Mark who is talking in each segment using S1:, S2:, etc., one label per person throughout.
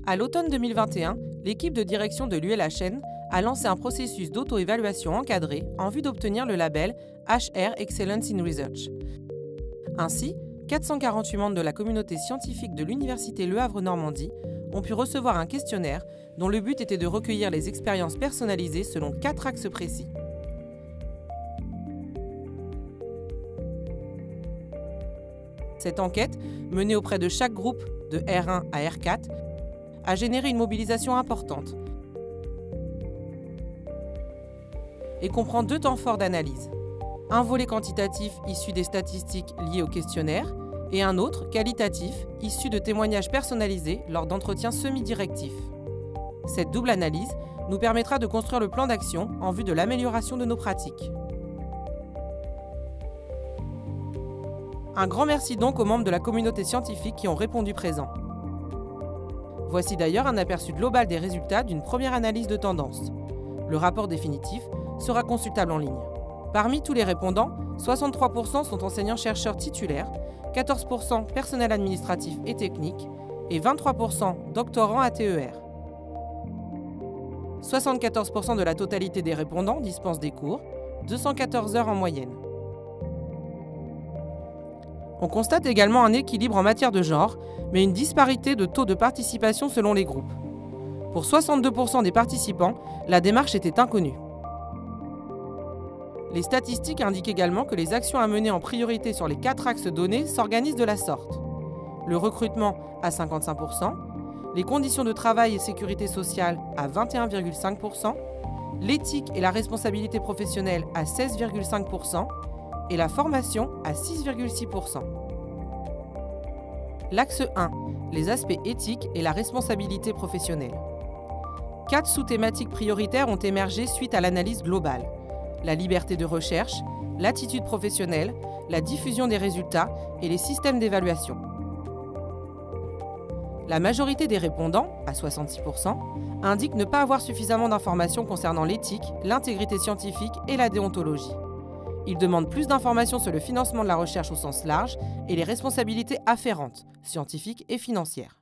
S1: À l'automne 2021, l'équipe de direction de l'ULHN a lancé un processus d'auto-évaluation encadré en vue d'obtenir le label HR Excellence in Research. Ainsi, 448 membres de la communauté scientifique de l'Université Le Havre-Normandie ont pu recevoir un questionnaire dont le but était de recueillir les expériences personnalisées selon 4 axes précis. Cette enquête, menée auprès de chaque groupe de R1 à R4, a généré une mobilisation importante et comprend 2 temps forts d'analyse. Un volet quantitatif issu des statistiques liées au questionnaire et un autre qualitatif issu de témoignages personnalisés lors d'entretiens semi-directifs. Cette double analyse nous permettra de construire le plan d'action en vue de l'amélioration de nos pratiques. Un grand merci donc aux membres de la communauté scientifique qui ont répondu présent. Voici d'ailleurs un aperçu global des résultats d'une première analyse de tendance. Le rapport définitif sera consultable en ligne. Parmi tous les répondants, 63% sont enseignants-chercheurs titulaires, 14% personnel administratif et technique et 23% doctorants à TER. 74% de la totalité des répondants dispensent des cours, 214 heures en moyenne. On constate également un équilibre en matière de genre, mais une disparité de taux de participation selon les groupes. Pour 62% des participants, la démarche était inconnue. Les statistiques indiquent également que les actions à mener en priorité sur les 4 axes donnés s'organisent de la sorte. Le recrutement à 55%, les conditions de travail et sécurité sociale à 21,5%, l'éthique et la responsabilité professionnelle à 16,5%, et la formation à 6,6%. L'axe 1, les aspects éthiques et la responsabilité professionnelle. 4 sous-thématiques prioritaires ont émergé suite à l'analyse globale. La liberté de recherche, l'attitude professionnelle, la diffusion des résultats et les systèmes d'évaluation. La majorité des répondants, à 66%, indiquent ne pas avoir suffisamment d'informations concernant l'éthique, l'intégrité scientifique et la déontologie. Ils demandent plus d'informations sur le financement de la recherche au sens large et les responsabilités afférentes, scientifiques et financières.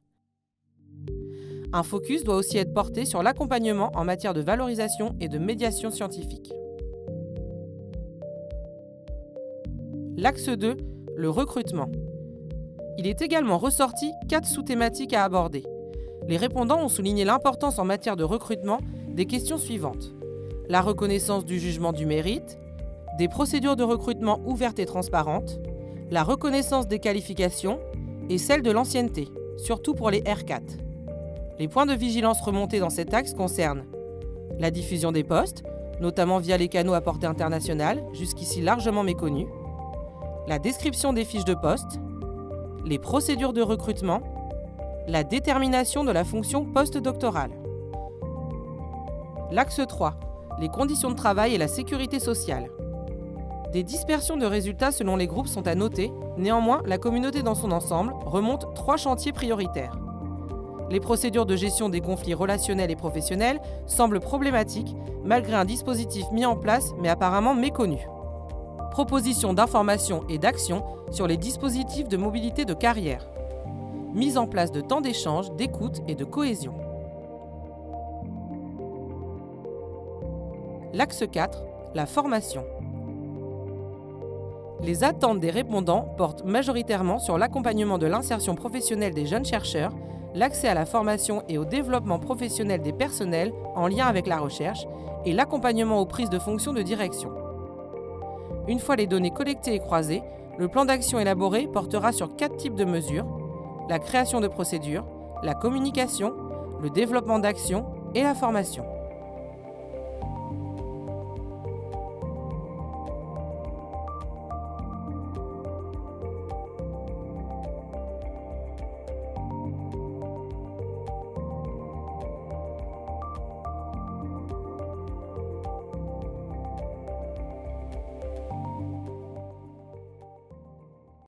S1: Un focus doit aussi être porté sur l'accompagnement en matière de valorisation et de médiation scientifique. L'axe 2, le recrutement. Il est également ressorti 4 sous-thématiques à aborder. Les répondants ont souligné l'importance en matière de recrutement des questions suivantes. La reconnaissance du jugement du mérite, des procédures de recrutement ouvertes et transparentes, la reconnaissance des qualifications et celle de l'ancienneté, surtout pour les R4. Les points de vigilance remontés dans cet axe concernent la diffusion des postes, notamment via les canaux à portée internationale, jusqu'ici largement méconnus, la description des fiches de poste, les procédures de recrutement, la détermination de la fonction postdoctorale. L'axe 3, les conditions de travail et la sécurité sociale. Des dispersions de résultats selon les groupes sont à noter, néanmoins, la communauté dans son ensemble remonte 3 chantiers prioritaires. Les procédures de gestion des conflits relationnels et professionnels semblent problématiques, malgré un dispositif mis en place mais apparemment méconnu. Proposition d'information et d'action sur les dispositifs de mobilité de carrière. Mise en place de temps d'échange, d'écoute et de cohésion. L'axe 4, la formation. Les attentes des répondants portent majoritairement sur l'accompagnement de l'insertion professionnelle des jeunes chercheurs, l'accès à la formation et au développement professionnel des personnels en lien avec la recherche et l'accompagnement aux prises de fonctions de direction. Une fois les données collectées et croisées, le plan d'action élaboré portera sur 4 types de mesures: la création de procédures, la communication, le développement d'actions et la formation.